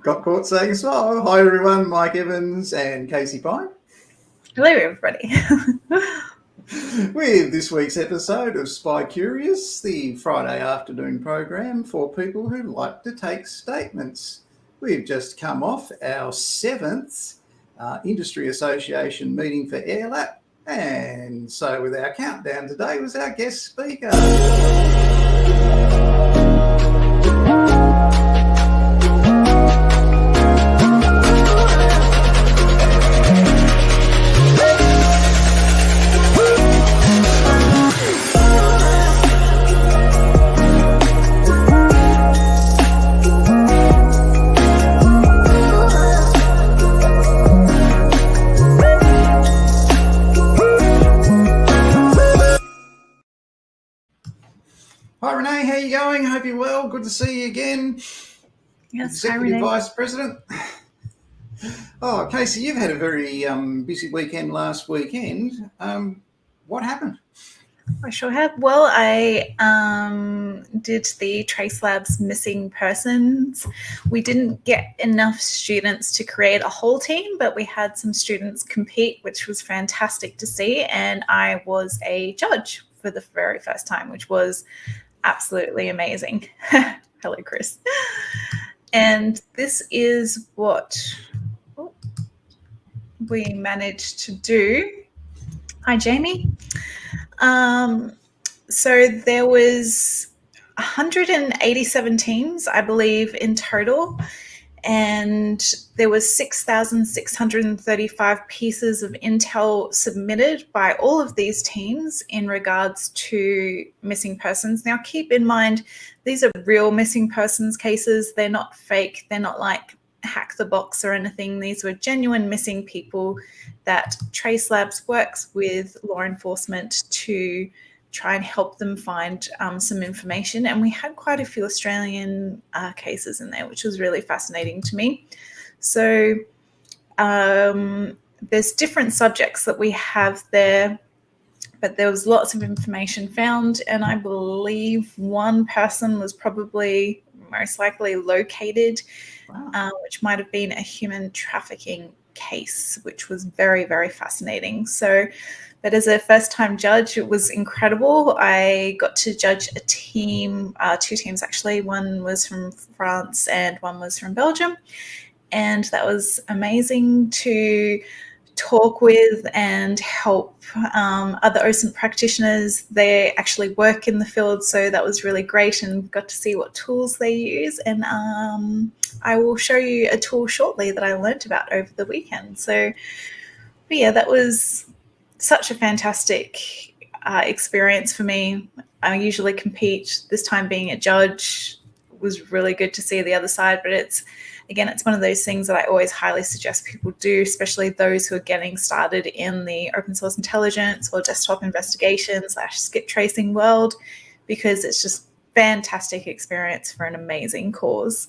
Got caught saying so. Hi everyone, Mike Evans and Casey Pine. Hello everybody. With this week's episode of SpyCurious, the Friday afternoon program for people who like to take statements. We've just come off our 7th Industry Association meeting for AirLap, and so with our countdown today was our guest speaker. Hi Renee, how are you going? Hope you're well. Good to see you again. Yes, Executive Vice President. Oh, Casey, you've had a very busy weekend last weekend. What happened? I sure have. Well, I did the Trace Labs missing persons. We didn't get enough students to create a whole team, but we had some students compete, which was fantastic to see. And I was a judge for the very first time, which was absolutely amazing. Hello, Chris. And this is what we managed to do. Hi, Jamie. So there was 187 teams, I believe, in total, and there was 6,635 pieces of intel submitted by all of these teams in regards to missing persons. Now, keep in mind, these are real missing persons cases. They're not fake. They're not like hack the box or anything. These were genuine missing people that Trace Labs works with law enforcement to try and help them find some information. And we had quite a few Australian cases in there, which was really fascinating to me. So there's different subjects that we have there, but there was lots of information found. And I believe one person was probably most likely located, which might have been a human trafficking case, which was very, very fascinating. So, but as a first-time judge, it was incredible. I got to judge a team, 2 teams actually. One was from France and one was from Belgium. And that was amazing to talk with and help other OSINT practitioners. They actually work in the field, so that was really great, and got to see what tools they use. And I will show you a tool shortly that I learned about over the weekend. So, but yeah, that was such a fantastic experience for me. I usually compete. This time being a judge was really good to see the other side, but it's one of those things that I always highly suggest people do, especially those who are getting started in the open source intelligence or desktop investigation / skip tracing world, because it's just fantastic experience for an amazing cause.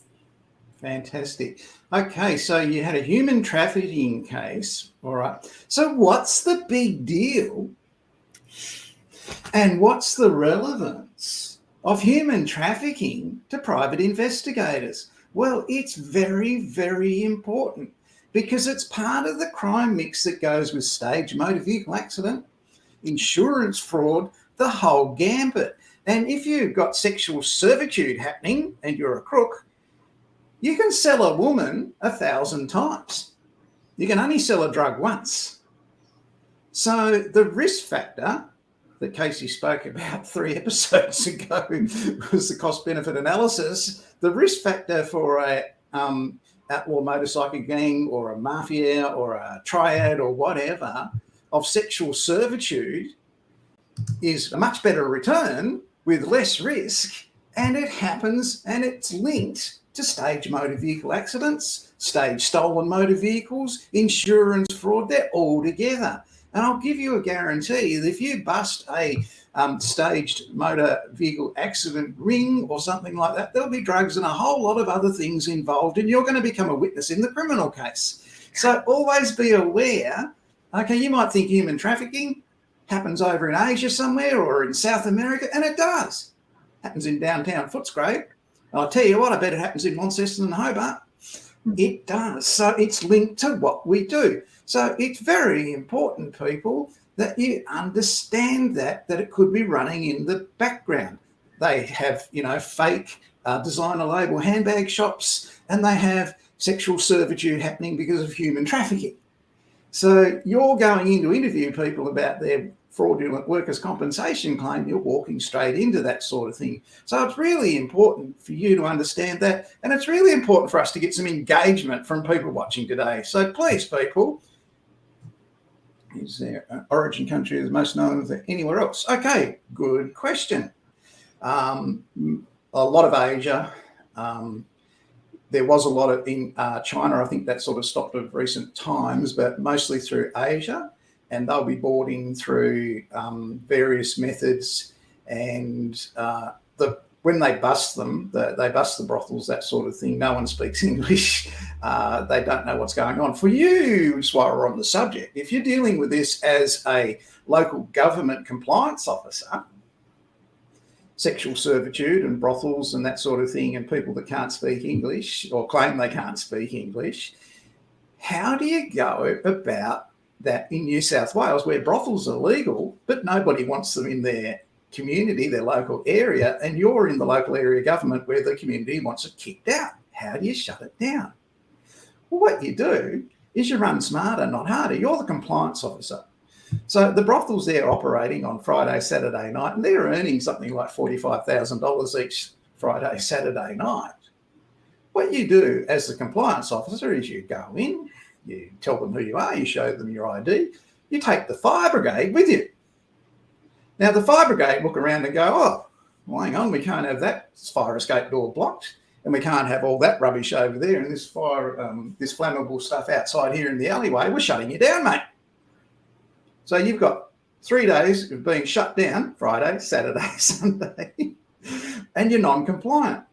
Fantastic. Okay, so you had a human trafficking case. All right. So what's the big deal? And what's the relevance of human trafficking to private investigators? Well, it's very, very important, because it's part of the crime mix that goes with staged motor vehicle accident, insurance fraud, the whole gambit. And if you've got sexual servitude happening and you're a crook, you can sell a woman 1,000 times. You can only sell a drug once. So the risk factor that Casey spoke about 3 episodes ago was the cost-benefit analysis. The risk factor for a outlaw motorcycle gang or a mafia or a triad or whatever of sexual servitude is a much better return with less risk, and it happens and it's linked to staged motor vehicle accidents, staged stolen motor vehicles, insurance fraud. They're all together. And I'll give you a guarantee that if you bust a staged motor vehicle accident ring or something like that, there'll be drugs and a whole lot of other things involved, and you're going to become a witness in the criminal case. So always be aware. Okay, you might think human trafficking happens over in Asia somewhere or in South America, and it does. Happens in downtown Footscray. I'll tell you what, I bet it happens in Launceston and Hobart. It does. So it's linked to what we do. So it's very important, people, that you understand that it could be running in the background. They have, fake designer label handbag shops, and they have sexual servitude happening because of human trafficking. So you're going in to interview people about their fraudulent workers' compensation claim, you're walking straight into that sort of thing. So it's really important for you to understand that. And it's really important for us to get some engagement from people watching today. So please, people, is there an origin country that's most known than anywhere else? Okay, good question. A lot of Asia. There was a lot of in China. I think that sort of stopped of recent times, but mostly through Asia. And they'll be boarding through various methods. And when they bust them, they bust the brothels, that sort of thing. No one speaks English. They don't know what's going on. For you, just while we're on the subject, if you're dealing with this as a local government compliance officer, sexual servitude and brothels and that sort of thing, and people that can't speak English or claim they can't speak English, how do you go about that in New South Wales, where brothels are legal, but nobody wants them in their community, their local area, and you're in the local area government where the community wants it kicked out? How do you shut it down? Well, what you do is you run smarter, not harder. You're the compliance officer. So the brothels there operating on Friday, Saturday night, and they're earning something like $45,000 each Friday, Saturday night. What you do as the compliance officer is you go in, you tell them who you are, you show them your ID, you take the fire brigade with you. Now, the fire brigade look around and go, oh, well, hang on, we can't have that fire escape door blocked, and we can't have all that rubbish over there and this this flammable stuff outside here in the alleyway. We're shutting you down, mate. So you've got 3 days of being shut down, Friday, Saturday, Sunday, and you're non-compliant.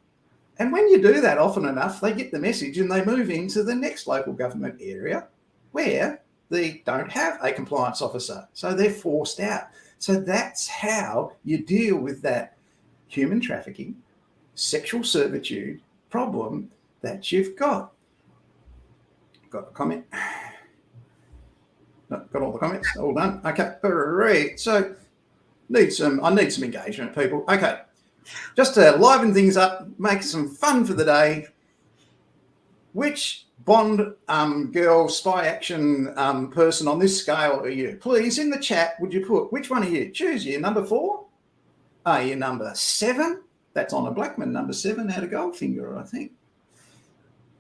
And when you do that often enough, they get the message and they move into the next local government area where they don't have a compliance officer. So they're forced out. So that's how you deal with that human trafficking, sexual servitude problem that you've got. Got a comment? No, got all the comments? All done? Okay, great. So I need some engagement, people. Okay. Just to liven things up, make some fun for the day. Which Bond girl spy action person on this scale are you? Please, in the chat, would you put, which one are you? Choose you. Number 4? Are you number 7? That's on a Blackman, number 7 out of Goldfinger, I think.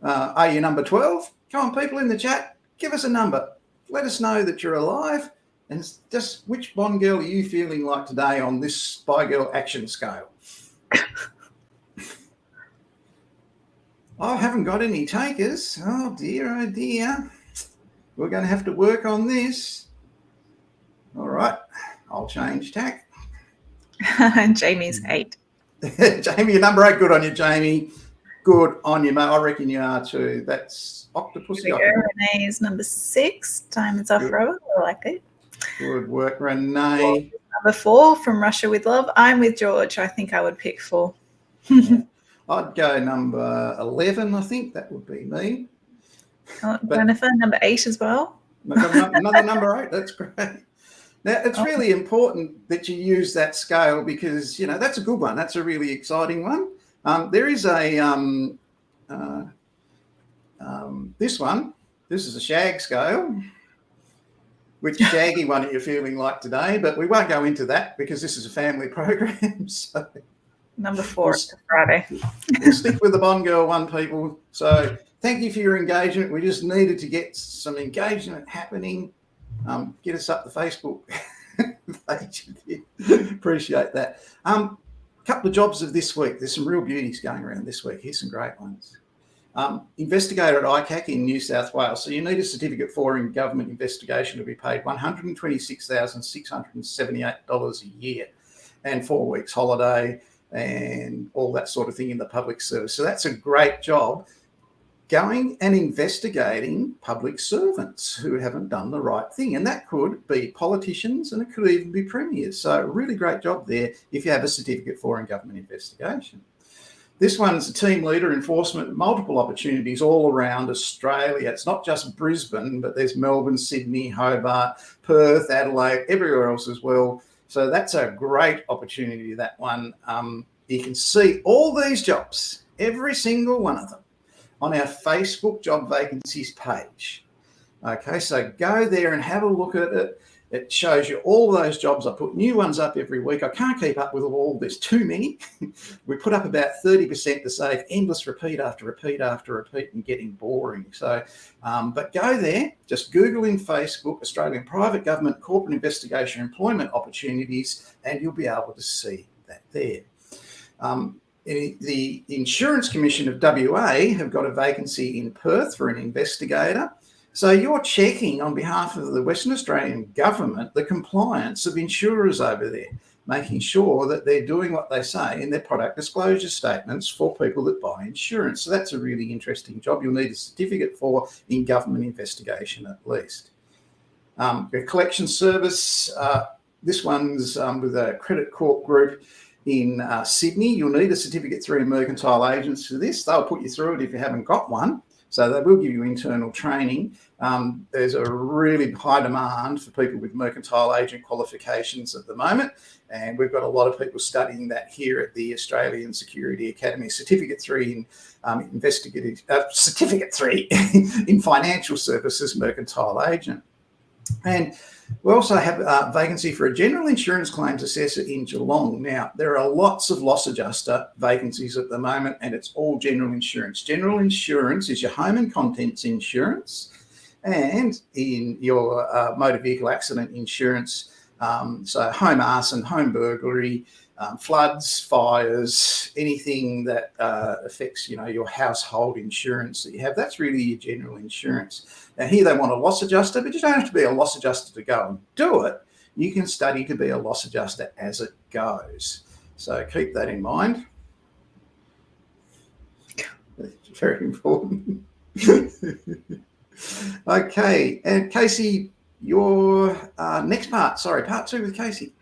Are you number 12? Come on, people in the chat, give us a number. Let us know that you're alive. And just which Bond girl are you feeling like today on this spy girl action scale? I haven't got any takers. Oh dear, oh dear. We're going to have to work on this. All right, I'll change tack. Jamie's 8. Jamie, you're number 8. Good on you, Jamie. Good on you, mate. I reckon you are too. That's Octopus. Renee is number 6. Diamonds Off Road. I like it. Good work, Renee. Number 4 from Russia with Love. I'm with George. I think I would pick 4. I'd go number 11, I think. That would be me. Jennifer, number 8 as well. Another number 8. That's great. Now, it's really important that you use that scale because, that's a good one. That's a really exciting one. There is a, this one. This is a shag scale. Which shaggy one are you feeling like today? But we won't go into that because this is a family program. So number 4 Friday. We'll stick with the Bond girl one, people. So thank you for your engagement. We just needed to get some engagement happening. Get us up the Facebook page. Appreciate that. Couple of jobs of this week. There's some real beauties going around this week. Here's some great ones. Investigator at ICAC in New South Wales. So you need a certificate for in government investigation to be paid $126,678 a year and 4 weeks holiday and all that sort of thing in the public service. So that's a great job going and investigating public servants who haven't done the right thing. And that could be politicians and it could even be premiers. So really great job there if you have a certificate for in government investigation. This one's a team leader enforcement, multiple opportunities all around Australia. It's not just Brisbane, but there's Melbourne, Sydney, Hobart, Perth, Adelaide, everywhere else as well. So that's a great opportunity, that one. You can see all these jobs, every single one of them, on our Facebook job vacancies page. Okay, so go there and have a look at it. It shows you all those jobs. I put new ones up every week. I can't keep up with all. There's too many. We put up about 30% to save endless repeat after repeat after repeat and getting boring. So, but go there, just Google in Facebook, Australian Private Government Corporate Investigation Employment Opportunities, and you'll be able to see that there. The Insurance Commission of WA have got a vacancy in Perth for an investigator. So you're checking on behalf of the Western Australian government the compliance of insurers over there, making sure that they're doing what they say in their product disclosure statements for people that buy insurance. So that's a really interesting job. You'll need a certificate for in government investigation at least. The collection service, this one's with a Credit Corp group in Sydney. You'll need a Certificate 3 in Mercantile Agents for this. They'll put you through it if you haven't got one. So they will give you internal training. There's a really high demand for people with mercantile agent qualifications at the moment. And we've got a lot of people studying that here at the Australian Security Academy. Certificate 3 in Certificate 3 in Financial Services Mercantile Agent. And we also have a vacancy for a general insurance claims assessor in Geelong. Now, there are lots of loss adjuster vacancies at the moment, and it's all general insurance. General insurance is your home and contents insurance, and in your motor vehicle accident insurance, so home arson, home burglary, floods, fires, anything that affects, your household insurance that you have. That's really your general insurance. Now, here they want a loss adjuster, but you don't have to be a loss adjuster to go and do it. You can study to be a loss adjuster as it goes. So keep that in mind. It's very important. Okay, and Casey, your next part. Sorry, part 2 with Casey.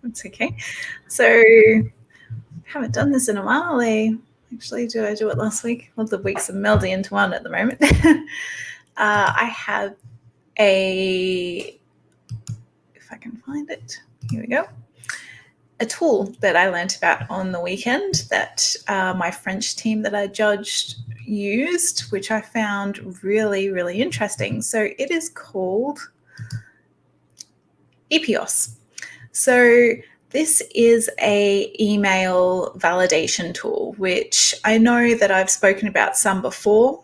That's okay. So haven't done this in a while. Actually, did I do it last week? Well, the weeks are melding into one at the moment. I have if I can find it, here we go. A tool that I learnt about on the weekend that my French team that I judged used, which I found really, really interesting. So it is called EPIOS. So this is a email validation tool, which I know that I've spoken about some before,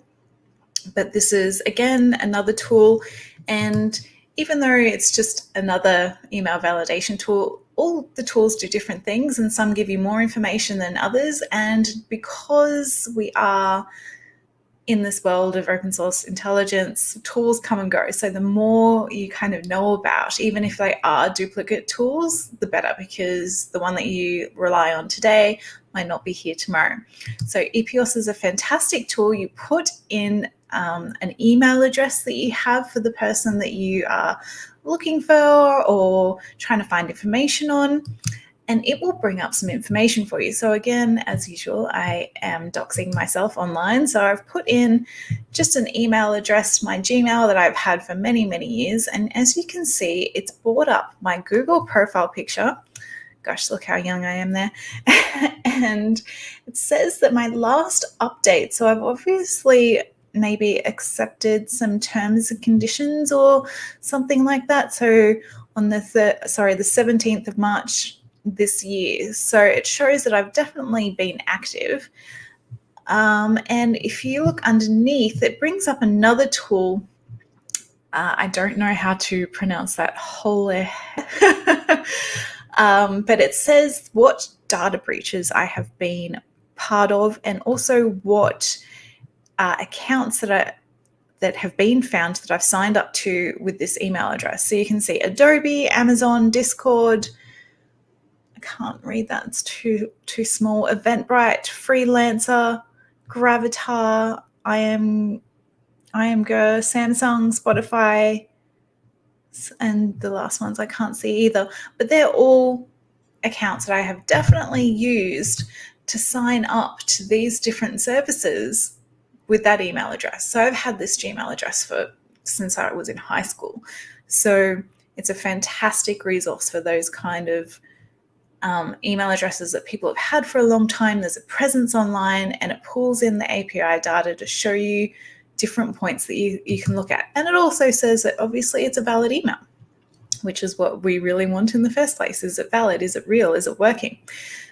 but this is, again, another tool. And even though it's just another email validation tool, all the tools do different things, and some give you more information than others. And because we are in this world of open source intelligence, tools come and go. So the more you kind of know about, even if they are duplicate tools, the better, because the one that you rely on today might not be here tomorrow. So EPIOS is a fantastic tool. You put in an email address that you have for the person that you are looking for or trying to find information on, and it will bring up some information for you. So again, as usual, I am doxing myself online. So I've put in just an email address, my Gmail that I've had for many, many years. And as you can see, it's brought up my Google profile picture. Gosh, look how young I am there. And it says that my last update, so I've obviously maybe accepted some terms and conditions or something like that. So on the 17th of March this year. So it shows that I've definitely been active. And if you look underneath, it brings up another tool. I don't know how to pronounce that whole but it says what data breaches I have been part of, and also what accounts that have been found that I've signed up to with this email address. So you can see Adobe, Amazon, Discord. I can't read that, it's too small. Eventbrite, Freelancer, Gravatar, I am Samsung, Spotify, and the last ones I can't see either. But they're all accounts that I have definitely used to sign up to these different services with that email address. So I've had this Gmail address since I was in high school. So it's a fantastic resource for those kind of email addresses that people have had for a long time. There's a presence online, and it pulls in the API data to show you different points that you can look at. And it also says that obviously it's a valid email, which is what we really want in the first place. Is it valid? Is it real? Is it working?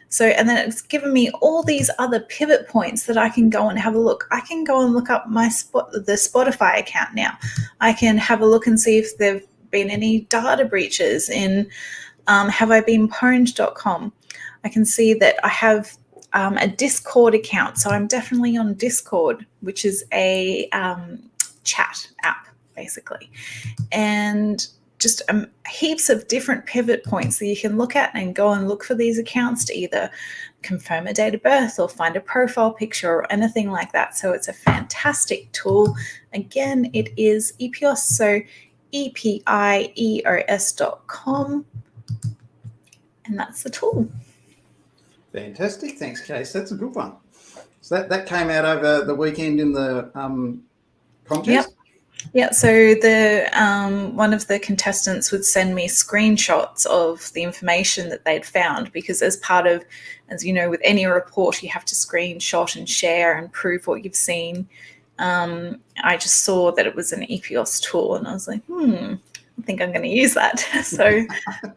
So, and then it's given me all these other pivot points that I can go and have a look. I can go and look up the Spotify account now. I can have a look and see if there've been any data breaches in have I been pwned.com. I can see that I have a Discord account. So I'm definitely on Discord, which is a chat app, basically. And just heaps of different pivot points that you can look at and go and look for these accounts to either confirm a date of birth or find a profile picture or anything like that. So it's a fantastic tool. Again, it is EPIOS, so EPIEOS.com. And that's the tool. Fantastic. Thanks, Case. That's a good one. So that came out over the weekend in the contest? Yep. Yeah, so the one of the contestants would send me screenshots of the information that they'd found, because as part of, as you know, with any report, you have to screenshot and share and prove what you've seen. I just saw that it was an EPIOS tool, and I was like, I think I'm going to use that. So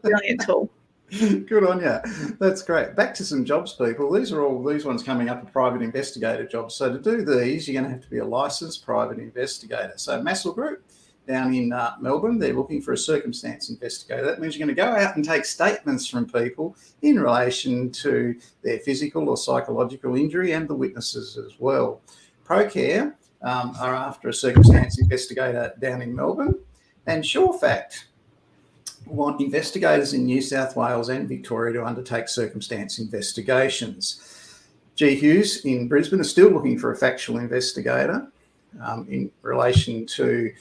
brilliant tool. Good on you. That's great. Back to some jobs, people. These ones coming up are private investigator jobs. So to do these, you're going to have to be a licensed private investigator. So Massel Group down in Melbourne, they're looking for a circumstance investigator. That means you're going to go out and take statements from people in relation to their physical or psychological injury and the witnesses as well. ProCare are after a circumstance investigator down in Melbourne. And SureFact want investigators in New South Wales and Victoria to undertake circumstance investigations. G. Hughes in Brisbane are still looking for a factual investigator in relation to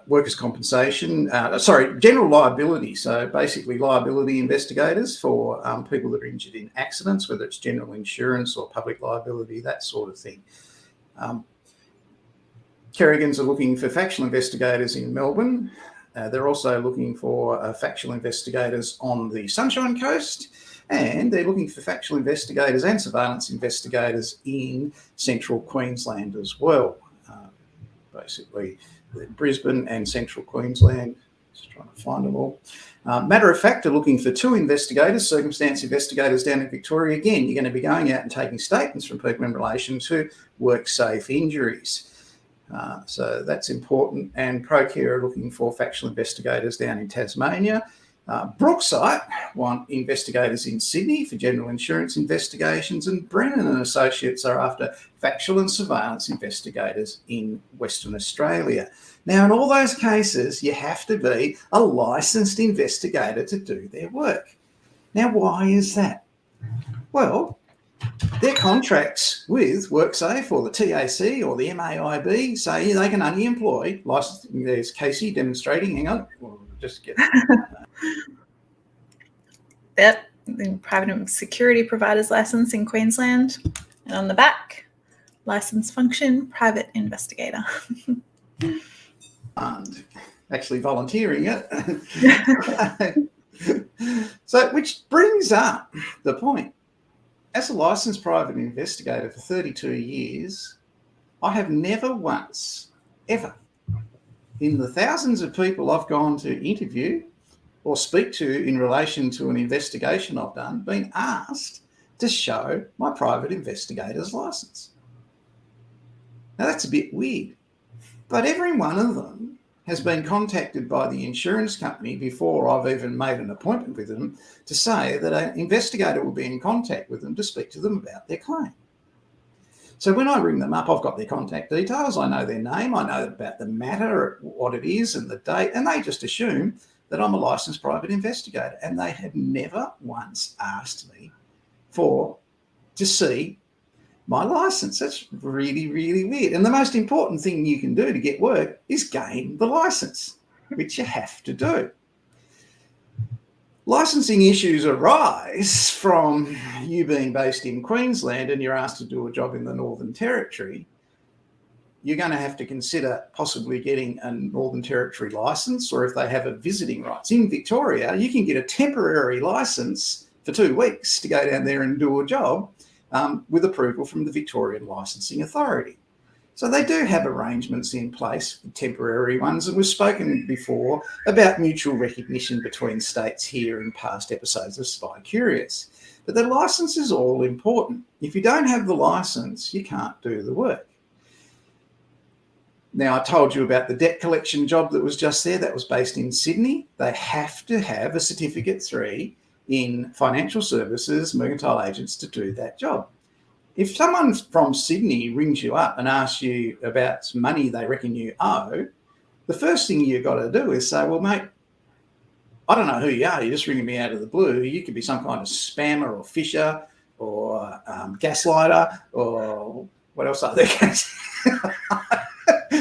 workers' compensation, general liability. So basically liability investigators for people that are injured in accidents, whether it's general insurance or public liability, that sort of thing. Kerrigans are looking for factual investigators in Melbourne. They're also looking for factual investigators on the Sunshine Coast, and they're looking for factual investigators and surveillance investigators in central Queensland as well. Basically, Brisbane and central Queensland. Just trying to find them all. Matter of fact, are looking for 2 investigators, circumstance investigators down in Victoria. Again, you're going to be going out and taking statements from people in relation to work-safe injuries. So that's important. And ProCare are looking for factual investigators down in Tasmania. Brookside want investigators in Sydney for general insurance investigations, and Brennan and Associates are after factual and surveillance investigators in Western Australia. Now, in all those cases, you have to be a licensed investigator to do their work. Now, why is that? Well, their contracts with WorkSafe or the TAC or the MAIB say they can only employ licensed. There's Casey demonstrating. Hang on, we'll just get. Yep, the private security providers license in Queensland, and on the back, license function private investigator. And actually volunteering it. So, which brings up the point. As a licensed private investigator for 32 years, I have never once, ever, in the thousands of people I've gone to interview or speak to in relation to an investigation I've done, been asked to show my private investigator's license. Now, that's a bit weird, but every one of them has been contacted by the insurance company before I've even made an appointment with them to say that an investigator will be in contact with them to speak to them about their claim. So when I ring them up, I've got their contact details, I know their name, I know about the matter, what it is and the date, and they just assume that I'm a licensed private investigator, and they have never once asked me to see my license. That's really, really weird. And the most important thing you can do to get work is gain the license, which you have to do. Licensing issues arise from you being based in Queensland and you're asked to do a job in the Northern Territory. You're going to have to consider possibly getting a Northern Territory license, or if they have a visiting rights. In Victoria, you can get a temporary license for 2 weeks to go down there and do a job with approval from the Victorian Licensing Authority. So they do have arrangements in place for temporary ones, and we've spoken before about mutual recognition between states here in past episodes of SpyCurious. But the license is all important. If you don't have the license, you can't do the work. Now, I told you about the debt collection job that was just there. That was based in Sydney. They have to have a Certificate 3 in financial services, mercantile agents to do that job. If someone from Sydney rings you up and asks you about some money they reckon you owe, the first thing you've got to do is say, well, mate, I don't know who you are. You're just ringing me out of the blue. You could be some kind of spammer or fisher or gaslighter or what else are there?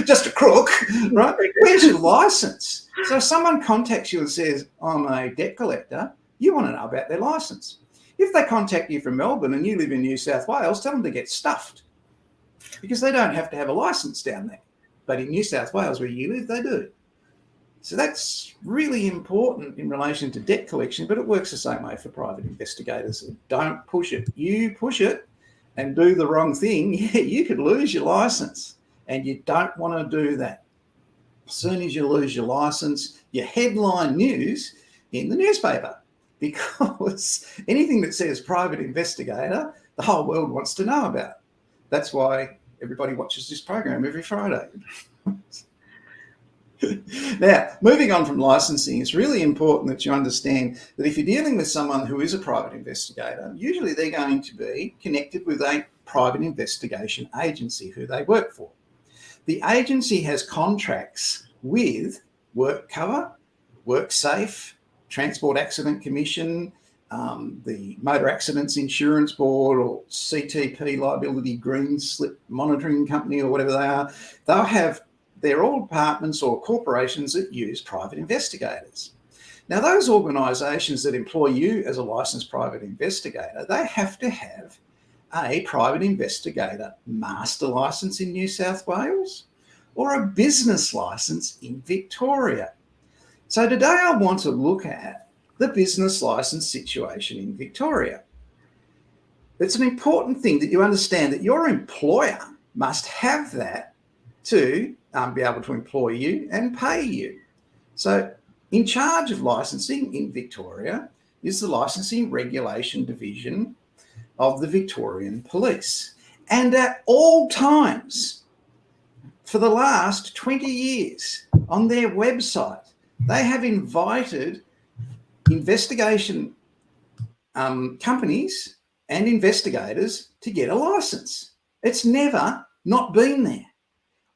Just a crook, right? Where's your license? So if someone contacts you and says, I'm a debt collector, you want to know about their license. If they contact you from Melbourne and you live in New South Wales, tell them to get stuffed, because they don't have to have a license down there. But in New South Wales, where you live, they do. So that's really important in relation to debt collection, but it works the same way for private investigators. Don't push it. You push it and do the wrong thing, you could lose your license. And you don't want to do that. As soon as you lose your license, your headline news in the newspaper, because anything that says private investigator, the whole world wants to know about. That's why everybody watches this program every Friday. Now, moving on from licensing, it's really important that you understand that if you're dealing with someone who is a private investigator, usually they're going to be connected with a private investigation agency who they work for. The agency has contracts with WorkCover, WorkSafe, Transport Accident Commission, the Motor Accidents Insurance Board, or CTP, Liability Green Slip Monitoring Company, or whatever they are. They're all departments or corporations that use private investigators. Now, those organisations that employ you as a licensed private investigator, they have to have a private investigator master licence in New South Wales or a business licence in Victoria. So today I want to look at the business licence situation in Victoria. It's an important thing that you understand that your employer must have that to be able to employ you and pay you. So in charge of licensing in Victoria is the Licensing Regulation Division of the Victorian Police. And at all times, for the last 20 years, on their website, they have invited investigation companies and investigators to get a license. It's never not been there.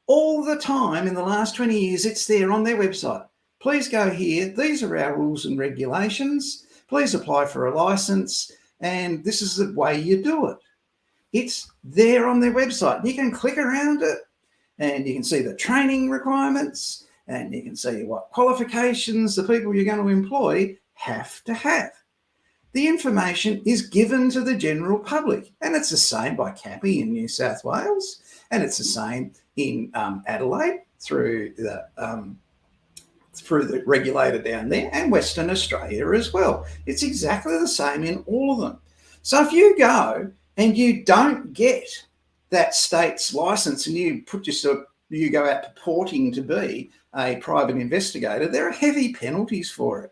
All the time in the last 20 years, it's there on their website. Please go here. These are our rules and regulations. Please apply for a license. And this is the way you do it. It's there on their website. You can click around it and you can see the training requirements and you can see what qualifications the people you're going to employ have to have. The information is given to the general public, and it's the same by CAPI in New South Wales, and it's the same in Adelaide through the regulator down there, and Western Australia as well. It's exactly the same in all of them. So if you go and you don't get that state's license and you go out purporting to be a private investigator, there are heavy penalties for it.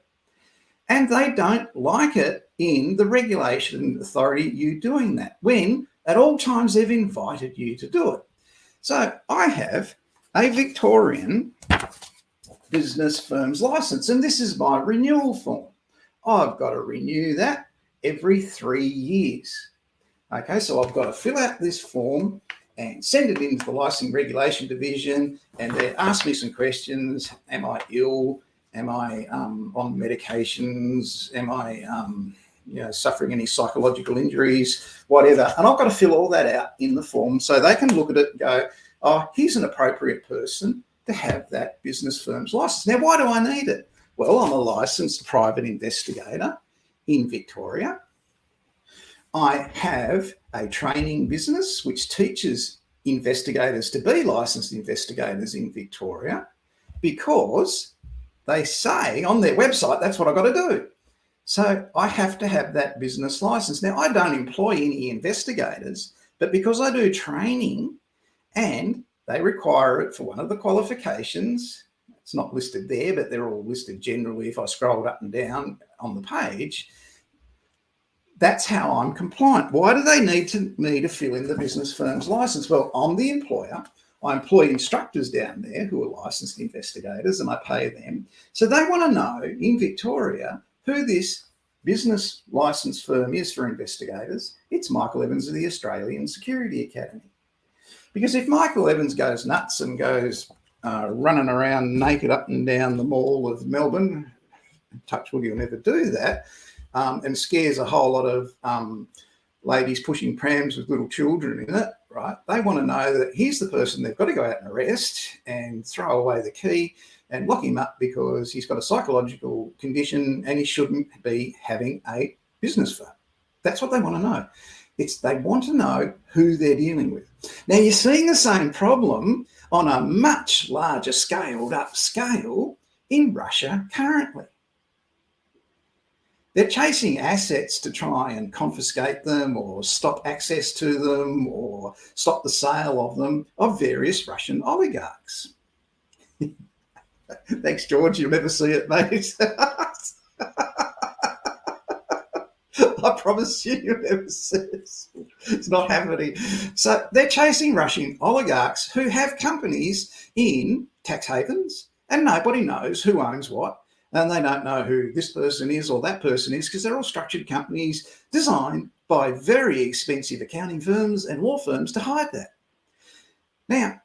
And they don't like it in the regulation authority you doing that, when at all times they've invited you to do it. So I have a Victorian business firm's license, and this is my renewal form. I've got to renew that every 3 years. Okay, so I've got to fill out this form and send it into the Licensing Regulation Division, and they ask me some questions. Am I ill? Am I on medications? Am I suffering any psychological injuries? Whatever. And I've got to fill all that out in the form so they can look at it and go, oh, he's an appropriate person to have that business firm's license. Now, why do I need it? Well, I'm a licensed private investigator in Victoria. I have a training business which teaches investigators to be licensed investigators in Victoria, because they say on their website that's what I've got to do. So I have to have that business license. Now, I don't employ any investigators, but because I do training and they require it for one of the qualifications, it's not listed there, but they're all listed generally if I scrolled up and down on the page, that's how I'm compliant. Why do they need me to fill in the business firm's license? Well, I'm the employer. I employ instructors down there who are licensed investigators, and I pay them. So they want to know in Victoria who this business license firm is for investigators. It's Michael Evans of the Australian Security Academy. Because if Michael Evans goes nuts and goes running around naked up and down the mall of Melbourne, touch wood, he'll never do that, and scares a whole lot of ladies pushing prams with little children in it, right? They want to know that he's the person they've got to go out and arrest and throw away the key and lock him up because he's got a psychological condition and he shouldn't be having a business firm. That's what they want to know. They want to know who they're dealing with. Now, you're seeing the same problem on a much larger scaled up scale in Russia currently. They're chasing assets to try and confiscate them or stop access to them or stop the sale of them of various Russian oligarchs. Thanks, George. You'll never see it, mate. I promise you'll never see it. It's not happening. So they're chasing Russian oligarchs who have companies in tax havens, and nobody knows who owns what. And they don't know who this person is or that person is because they're all structured companies designed by very expensive accounting firms and law firms to hide that. Now,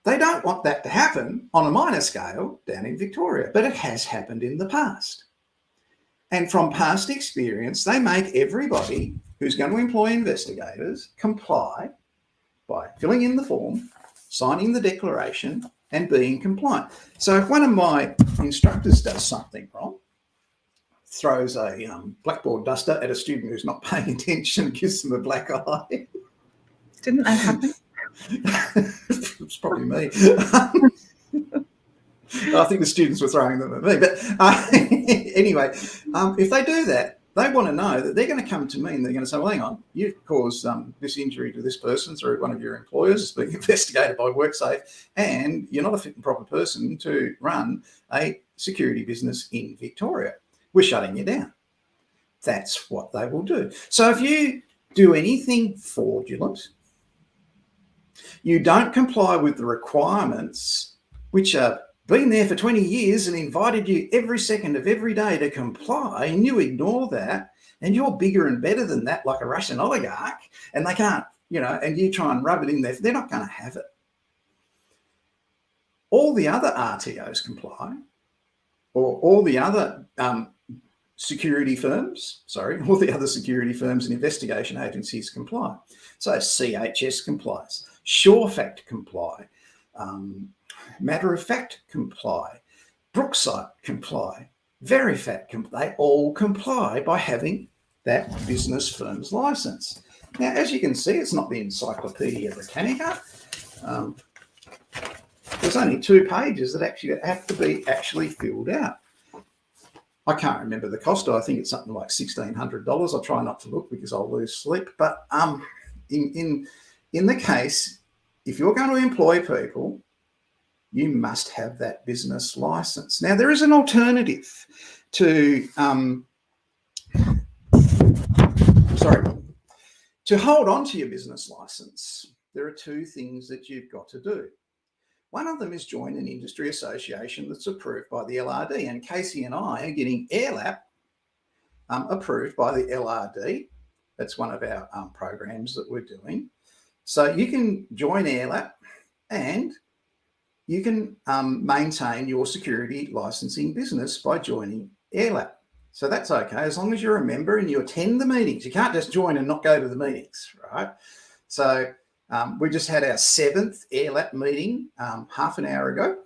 they don't want that to happen on a minor scale down in Victoria, but it has happened in the past. And from past experience, they make everybody who's going to employ investigators comply by filling in the form, signing the declaration, and being compliant. So if one of my instructors does something wrong, throws a blackboard duster at a student who's not paying attention, gives them a black eye. Didn't that happen? It's probably me. I think the students were throwing them at me. But anyway, if they do that, they want to know that they're going to come to me and they're going to say, well, hang on, you've caused this injury to this person through one of your employers. It's being investigated by WorkSafe, and you're not a fit and proper person to run a security business in Victoria. We're shutting you down. That's what they will do. So if you do anything fraudulent, you don't comply with the requirements, which are been there for 20 years and invited you every second of every day to comply, and you ignore that, and you're bigger and better than that, like a Russian oligarch, and they can't, and you try and rub it in there, they're not going to have it. All the other RTOs comply, or all the other security firms and investigation agencies comply. So CHS complies, SureFact comply, Matter of Fact comply, Brookside comply, Verifact comply. They all comply by having that business firm's license. Now, as you can see, it's not the Encyclopedia Britannica. There's only 2 pages that actually have to be actually filled out. I can't remember the cost. I think it's something like $1,600. I'll try not to look because I'll lose sleep. But in the case, if you're going to employ people, you must have that business license. Now, there is an alternative to hold on to your business license. There are 2 things that you've got to do. One of them is join an industry association that's approved by the LRD, and Casey and I are getting AirLap approved by the LRD. That's one of our programs that we're doing. So you can join AirLap and you can maintain your security licensing business by joining AirLap. So that's okay, as long as you're a member and you attend the meetings. You can't just join and not go to the meetings, right? So we just had our 7th AirLap meeting half an hour ago.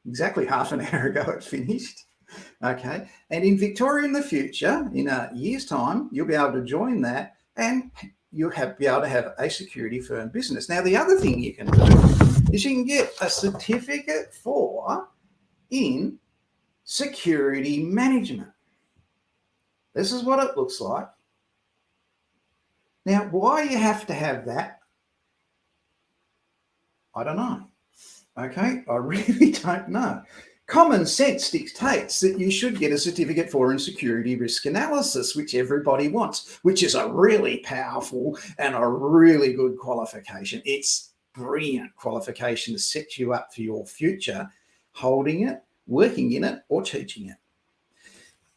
Exactly half an hour ago it finished. Okay. And in Victoria in the future, in a year's time, you'll be able to join that and you'll be able to have a security firm business. Now, the other thing you can do is you can get a certificate in security management. This is what it looks like. Now, why you have to have that, I don't know. Okay, I really don't know. Common sense dictates that you should get a certificate in security risk analysis, which everybody wants, which is a really powerful and a really good qualification. It's brilliant qualification to set you up for your future, holding it, working in it, or teaching it.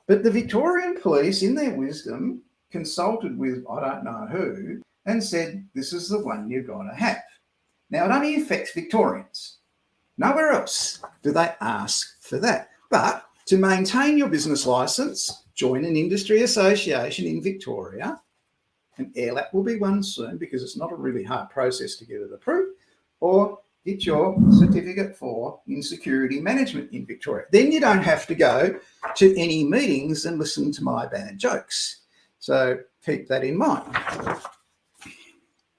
But the Victorian Police, in their wisdom, consulted with I don't know who and said, this is the one you've got to have. Now, it only affects Victorians. Nowhere else do they ask for that. But to maintain your business licence, join an industry association in Victoria, and AirLap will be one soon because it's not a really hard process to get it approved, or get your certificate in security management in Victoria. Then you don't have to go to any meetings and listen to my bad jokes. So keep that in mind. I'm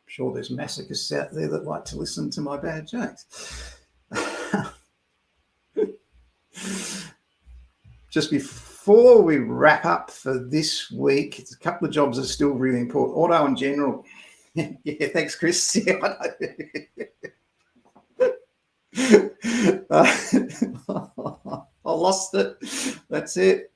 sure there's masochists out there that like to listen to my bad jokes. Just before we wrap up for this week, a couple of jobs are still really important. Auto and general. Yeah, thanks, Chris. Yeah, I lost it. That's it.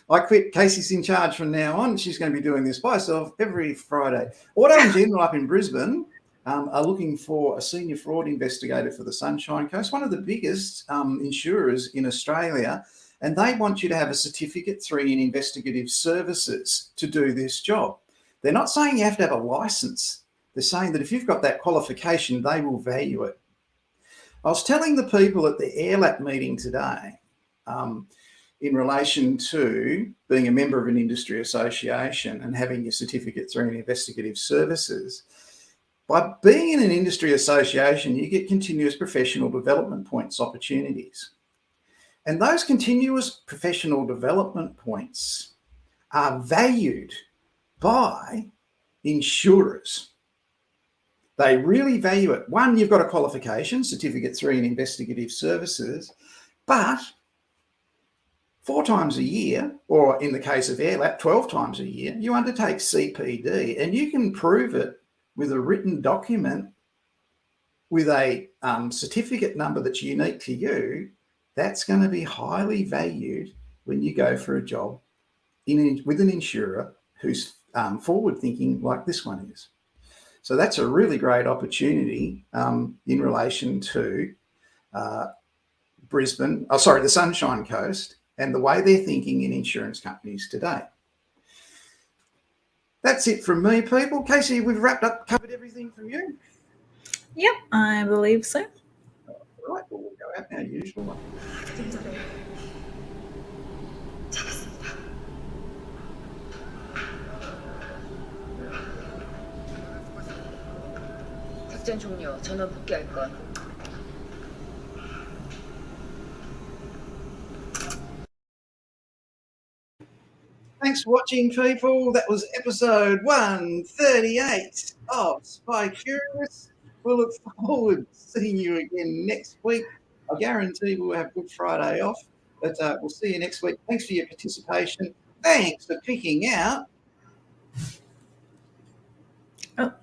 I quit. Casey's in charge from now on. She's going to be doing this by herself every Friday. Auto and general up in Brisbane are looking for a senior fraud investigator for the Sunshine Coast, one of the biggest insurers in Australia, and they want you to have a Certificate 3 in investigative services to do this job. They're not saying you have to have a license. They're saying that if you've got that qualification, they will value it. I was telling the people at the AirLap meeting today in relation to being a member of an industry association and having your Certificate 3 in investigative services. By being in an industry association, you get continuous professional development points opportunities. And those continuous professional development points are valued by insurers. They really value it. One, you've got a qualification, Certificate 3 in investigative services, but 4 times a year, or in the case of AirLap, 12 times a year, you undertake CPD, and you can prove it with a written document with a certificate number that's unique to you. That's going to be highly valued when you go for a job with an insurer who's forward-thinking like this one is. So that's a really great opportunity in relation to the Sunshine Coast and the way they're thinking in insurance companies today. That's it from me, people. Casey, we've wrapped up, covered everything from you? Yep, I believe so. All right, well, we'll go out now, usual. 작전 종료. 전원 복귀할 것. Thanks for watching, people. That was episode 138 of SpyCurious. We'll look forward to seeing you again next week. I guarantee we'll have Good Friday off, but we'll see you next week. Thanks for your participation. Thanks for picking out. Oh.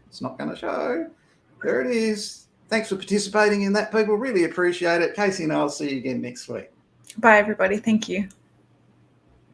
It's not going to show. There it is. Thanks for participating in that, people. Really appreciate it. Casey and I'll see you again next week. Bye, everybody. Thank you.